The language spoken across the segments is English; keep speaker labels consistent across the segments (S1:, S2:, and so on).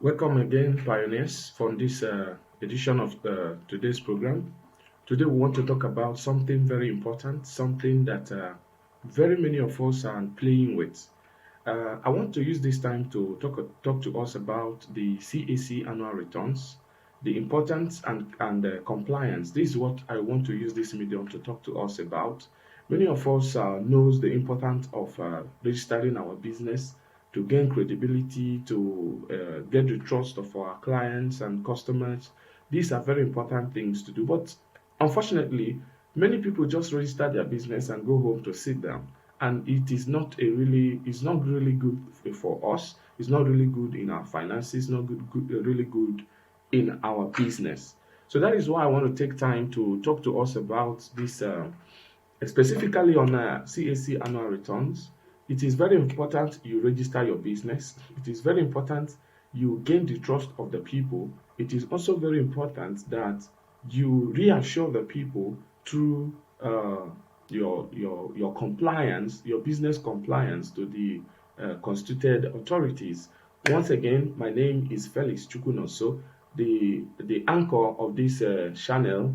S1: Welcome again, pioneers, from this edition of today's program. Today, we want to talk about something very important, something that very many of us are playing with. I want to use this time to talk to us about the CAC annual returns, the importance and compliance. This is what I want to use this medium to talk to us about. Many of us knows the importance of registering our business to gain credibility, to get the trust of our clients and customers. These are very important things to do. But unfortunately, many people just register their business and go home to sit down. And it's not really good for us. It's not really good in our finances, not really good in our business. So that is why I want to take time to talk to us about this specifically on CAC annual returns. It is very important you register your business. It is very important you gain the trust of the people. It is also very important that you reassure the people through your compliance, your business compliance to the constituted authorities. Once again, my name is Felix Chukunoso, the anchor of this channel,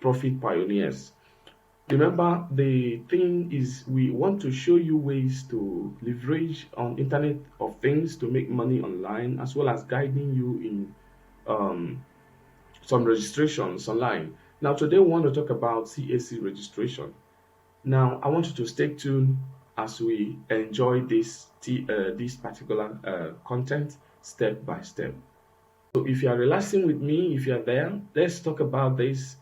S1: Profit Pioneers. Remember, the thing is we want to show you ways to leverage on Internet of Things to make money online, as well as guiding you in um, some registrations online. Now, today we want to talk about CAC registration. Now, I want you to stay tuned as we enjoy this particular content step by step. So, if you are relaxing with me, if you are there, let's talk about this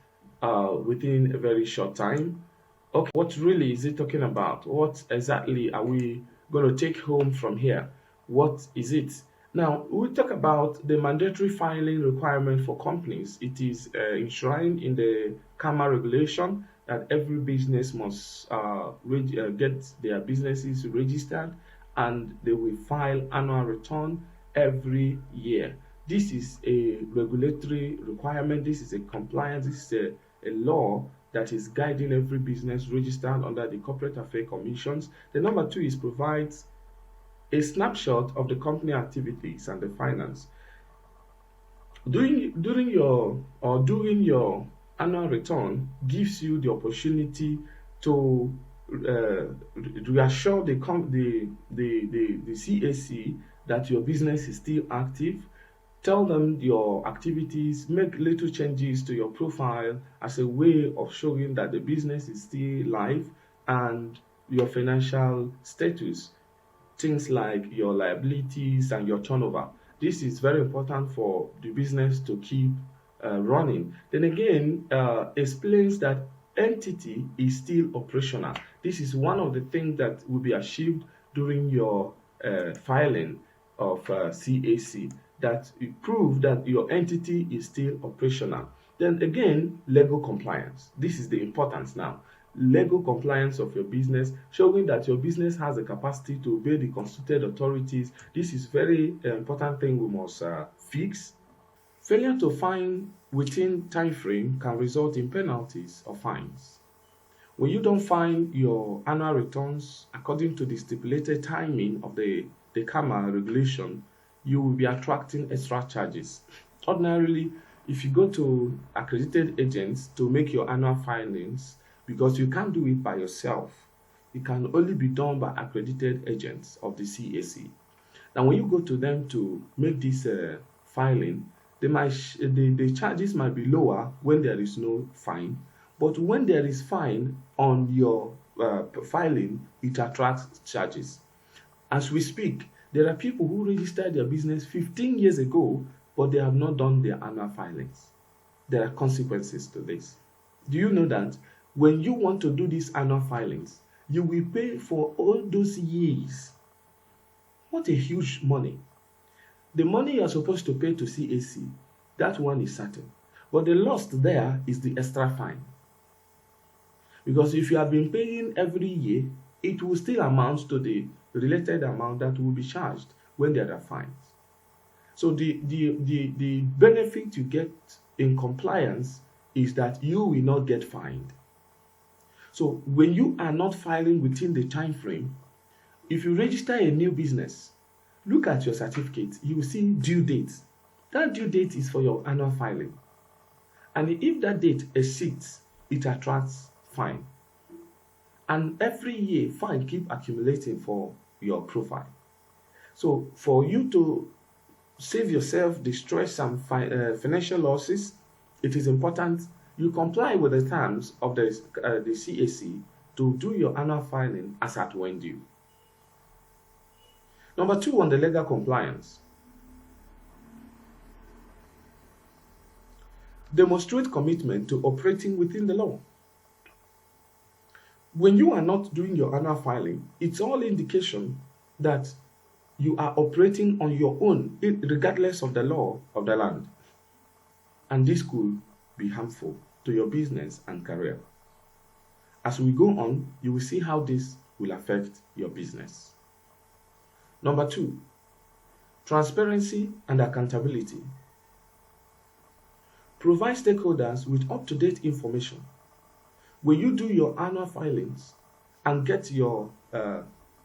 S1: within a very short time. Okay, what really is it talking about? What exactly are we going to take home from here? What is it? Now, we talk about the mandatory filing requirement for companies. It is enshrined in the CAMA regulation that every business must get their businesses registered and they will file annual return every year. This is a regulatory requirement. This is a compliance. This is a law that is guiding every business registered under the Corporate Affairs Commissions. The number two is provides a snapshot of the company activities and the finance. Doing your annual return gives you the opportunity to reassure the CAC that your business is still active. Tell them your activities, make little changes to your profile as a way of showing that the business is still live and your financial status, things like your liabilities and your turnover. This is very important for the business to keep running. Then again, explains that entity is still operational. This is one of the things that will be achieved during your filing of CAC, that you prove that your entity is still operational. Then again, legal compliance. This is the importance now. Legal compliance of your business, showing that your business has the capacity to obey the constituted authorities. This is very important thing we must fix. Failure to file within time frame can result in penalties or fines. When you don't file your annual returns according to the stipulated timing of the CAMA regulation, you will be attracting extra charges. Ordinarily, if you go to accredited agents to make your annual filings, because you can't do it by yourself, it can only be done by accredited agents of the CAC. Now, when you go to them to make this filing, the charges might be lower when there is no fine, but when there is fine on your filing, it attracts charges. As we speak, there are people who registered their business 15 years ago, but they have not done their annual filings. There are consequences to this. Do you know that when you want to do these annual filings, you will pay for all those years? What a huge money. The money you are supposed to pay to CAC, that one is certain. But the loss there is the extra fine. Because if you have been paying every year, it will still amount to the related amount that will be charged when there are fines. So the benefit you get in compliance is that you will not get fined. So when you are not filing within the time frame, if you register a new business Look at your certificate, you will see due date. That due date is for your annual filing. And if that date exceeds, it attracts fine. And every year, fine keep accumulating for your profile. So for you to save yourself the stress and financial losses, it is important you comply with the terms of the CAC to do your annual filing as at when due. Number 2 on the legal compliance. Demonstrate commitment to operating within the law. When you are not doing your annual filing, it's all indication that you are operating on your own, regardless of the law of the land. And this could be harmful to your business and career. As we go on, you will see how this will affect your business. Number 2, transparency and accountability. Provide stakeholders with up-to-date information. When you do your annual filings and get your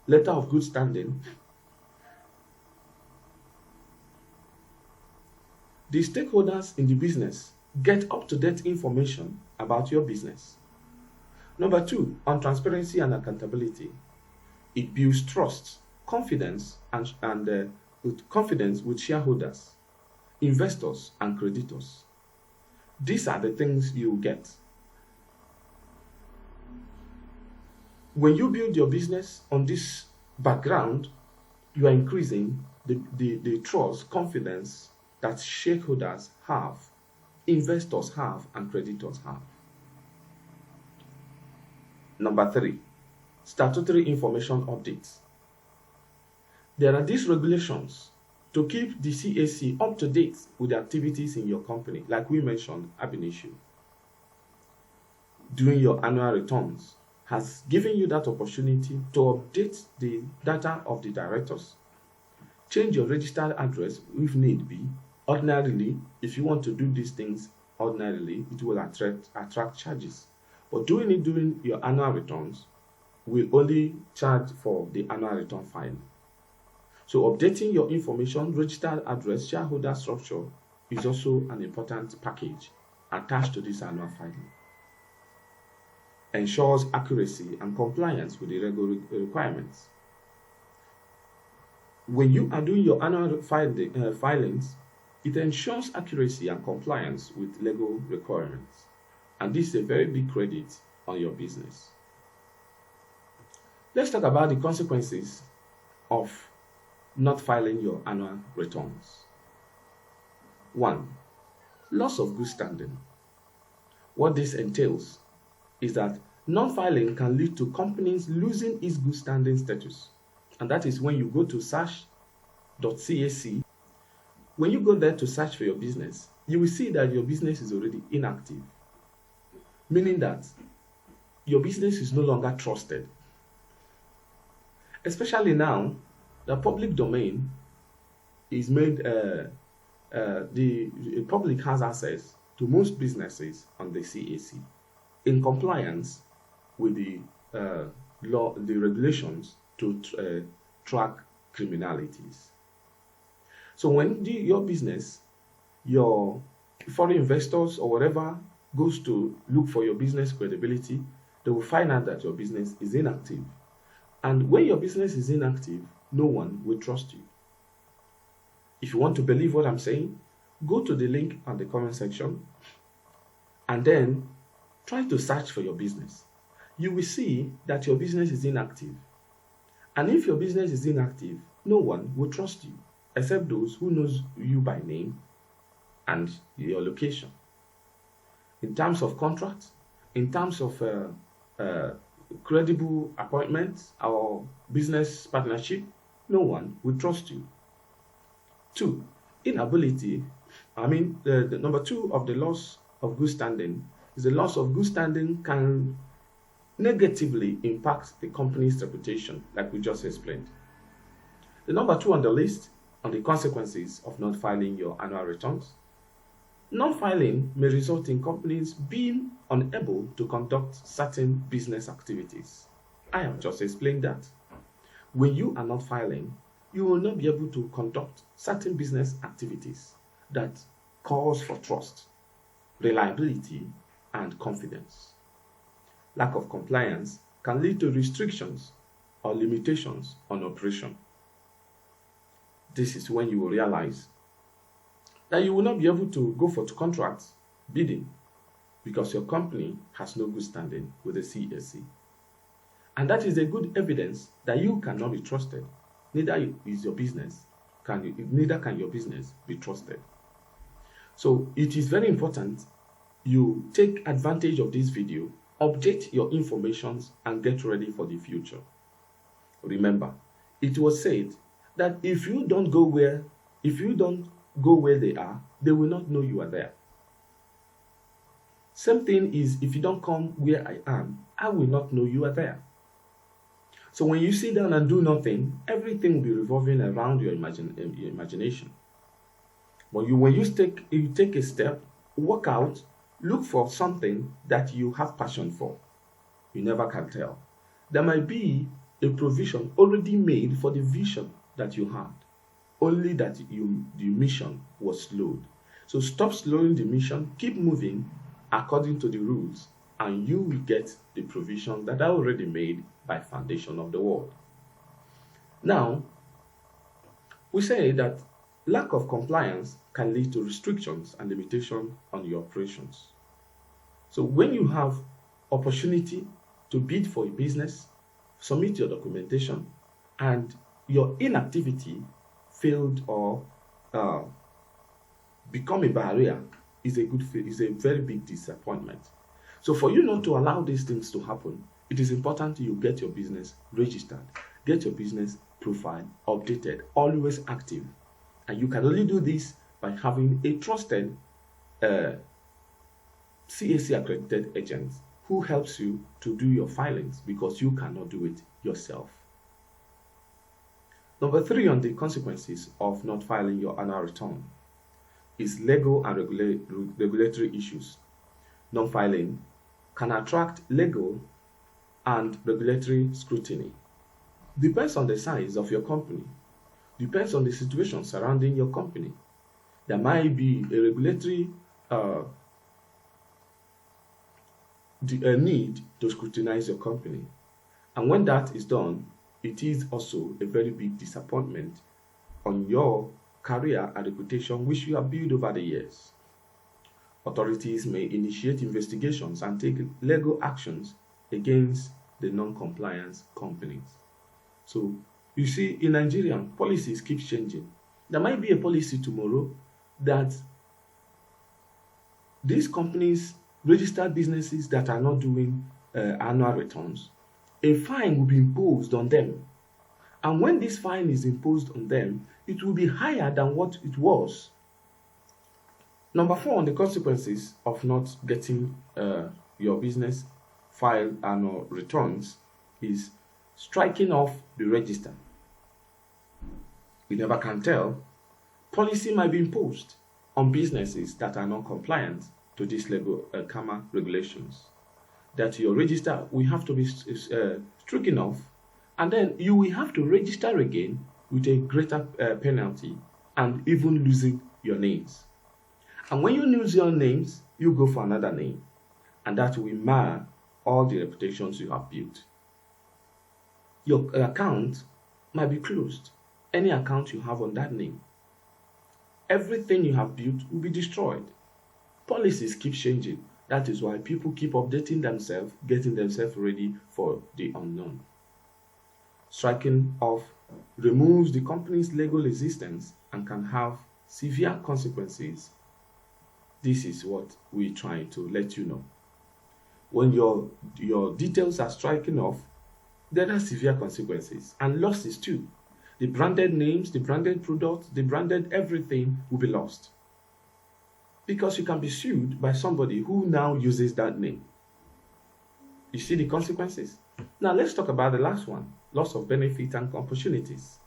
S1: letter of good standing, the stakeholders in the business get up-to-date information about your business. Number 2, on transparency and accountability. It builds trust, confidence, and confidence with shareholders, investors, and creditors. These are the things you get. When you build your business on this background, you are increasing the trust, confidence that shareholders have, investors have, and creditors have. Number 3, statutory information updates. There are these regulations to keep the CAC up to date with the activities in your company, like we mentioned ab initio. Doing your annual returns has given you that opportunity to update the data of the directors, change your registered address if need be. Ordinarily, if you want to do these things ordinarily, it will attract charges. But doing it during your annual returns will only charge for the annual return filing. So updating your information, registered address, shareholder structure is also an important package attached to this annual filing. Ensures accuracy and compliance with the regulatory requirements. When you are doing your annual filings, it ensures accuracy and compliance with legal requirements. And this is a very big credit on your business. Let's talk about the consequences of not filing your annual returns. 1, loss of good standing. What this entails is that non-filing can lead to companies losing its good standing status. And that is when you go to search.cac. When you go there to search for your business, you will see that your business is already inactive, meaning that your business is no longer trusted. Especially now, the public domain is made, the public has access to most businesses on the CAC in compliance with the law, the regulations to track criminalities. So when your business, your foreign investors or whatever goes to look for your business credibility, they will find out that your business is inactive. And when your business is inactive, no one will trust you. If you want to believe what I'm saying, go to the link on the comment section and then try to search for your business. You will see that your business is inactive. And if your business is inactive, no one will trust you except those who knows you by name and your location. In terms of contracts, in terms of credible appointments or business partnership, no one will trust you. 2, inability. The number 2 of the loss of good standing is the loss of good standing can negatively impact the company's reputation, like we just explained. The number 2 on the list on the consequences of not filing your annual returns. Non-filing may result in companies being unable to conduct certain business activities. I have just explained that. When you are not filing, you will not be able to conduct certain business activities that calls for trust, reliability, and confidence. Lack of compliance can lead to restrictions or limitations on operation. This is when you will realize that you will not be able to go for contracts bidding because your company has no good standing with the CAC. And that is a good evidence that you cannot be trusted. Neither is your business, neither can your business be trusted. So it is very important you take advantage of this video, update your information, and get ready for the future. Remember, it was said that if you don't go where they are, they will not know you are there. Same thing is, if you don't come where I am, I will not know you are there. So when you sit down and do nothing, everything will be revolving around your imagination. But when you take a step, work out, look for something that you have passion for. You never can tell. There might be a provision already made for the vision that you had, only that the mission was slowed. So stop slowing the mission, keep moving according to the rules, and you will get the provisions that are already made by foundation of the world. Now, we say that lack of compliance can lead to restrictions and limitation on your operations. So when you have opportunity to bid for a business, submit your documentation, and your inactivity failed or become a barrier, is a very big disappointment. So for you not to allow these things to happen, it is important you get your business registered, get your business profile updated, always active. And you can only do this by having a trusted CAC accredited agent who helps you to do your filings, because you cannot do it yourself. Number 3 on the consequences of not filing your annual return is legal and regulatory issues. Non-filing can attract legal and regulatory scrutiny. Depends on the size of your company. Depends on the situation surrounding your company. There might be a regulatory need to scrutinize your company. And when that is done, it is also a very big disappointment on your career and reputation which you have built over the years. Authorities may initiate investigations and take legal actions against the non-compliance companies. So you see, in Nigeria, policies keep changing. There might be a policy tomorrow that these companies, registered businesses that are not doing annual returns, a fine will be imposed on them. And when this fine is imposed on them, it will be higher than what it was. Number 4 on the consequences of not getting your business file annual returns is striking off the register. You never can tell. Policy might be imposed on businesses that are not compliant to these legal CAMA regulations. That your register will have to be stricken off, and then you will have to register again with a greater penalty, and even losing your names. And when you lose your names, you go for another name, and that will mar all the reputations you have built. Your account might be closed. Any account you have on that name, everything you have built will be destroyed. Policies keep changing. That is why people keep updating themselves, getting themselves ready for the unknown. Striking off removes the company's legal existence and can have severe consequences. This is what we're trying to let you know. When your details are stricken off, there are severe consequences and losses too. The branded names, the branded products, the branded everything will be lost. Because you can be sued by somebody who now uses that name. You see the consequences? Now let's talk about the last one, loss of benefit and opportunities.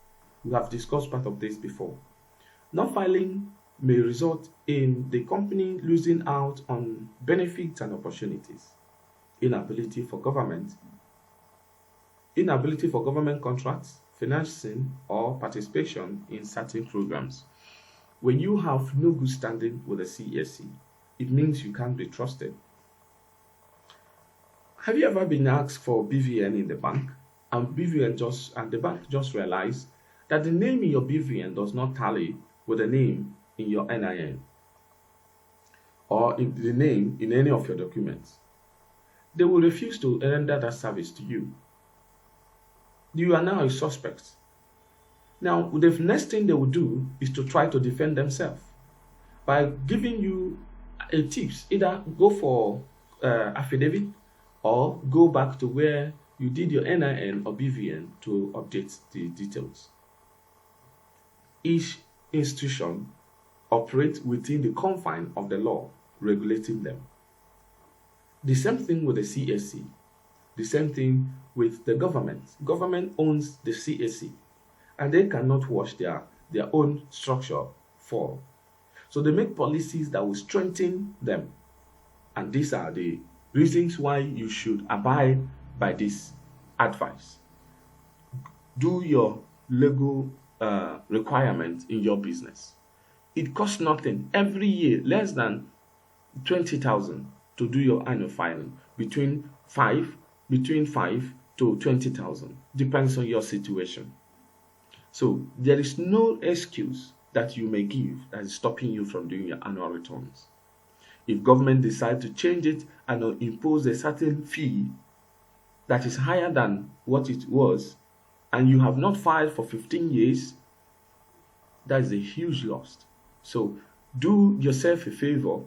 S1: We have discussed part of this before. Non-filing may result in the company losing out on benefits and opportunities. Inability for government contracts, financing, or participation in certain programs. When you have no good standing with the CAC, it means you can't be trusted. Have you ever been asked for BVN in the bank, and the bank just realized that the name in your BVN does not tally with the name in your NIN or in the name in any of your documents? They will refuse to render that service to you. You are now a suspect. Now, the next thing they will do is to try to defend themselves by giving you a tips. Either go for affidavit or go back to where you did your NIN or BVN to update the details. Each institution operates within the confine of the law regulating them. The same thing with the CAC. The same thing with the government. Government owns the CAC, and they cannot wash their own structure for. So they make policies that will strengthen them. And these are the reasons why you should abide by this advice. Do your legal requirements in your business. It costs nothing. Every year, less than 20,000 to do your annual filing. Between 5 to 20,000. Depends on your situation. So there is no excuse that you may give that is stopping you from doing your annual returns. If government decide to change it and impose a certain fee that is higher than what it was, and you have not filed for 15 years, that is a huge loss. So do yourself a favor.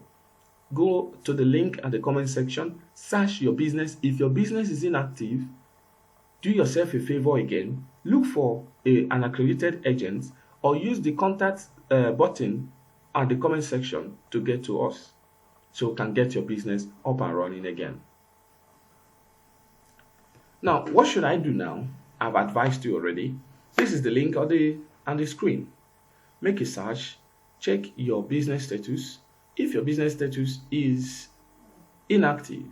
S1: Go to the link at the comment section, search your business. If your business is inactive, do yourself a favor again. Look for an accredited agent or use the contact button at the comment section to get to us so you can get your business up and running again. Now, what should I do now? I've advised you already. This is the link on the screen. Make a search, check your business status. If your business status is inactive,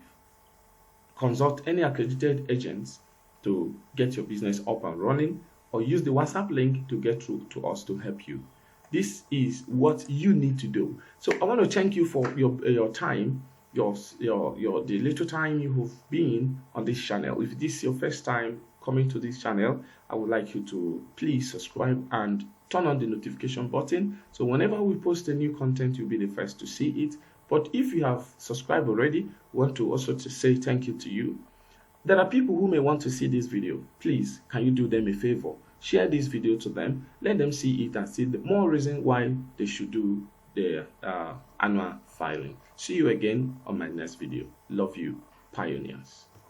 S1: consult any accredited agents to get your business up and running, or use the WhatsApp link to get through to us to help you. This is what you need to do. So I want to thank you for your time, the little time you have been on this channel. If this is your first time coming to this channel, I would like you to please subscribe and turn on the notification button, so whenever we post a new content, you'll be the first to see it. But if you have subscribed already, want to also to say thank you to you. There are people who may want to see this video. Please, can you do them a favor? Share this video to them. Let them see it and see the more reason why they should do their annual filing. See you again on my next video. Love you, pioneers.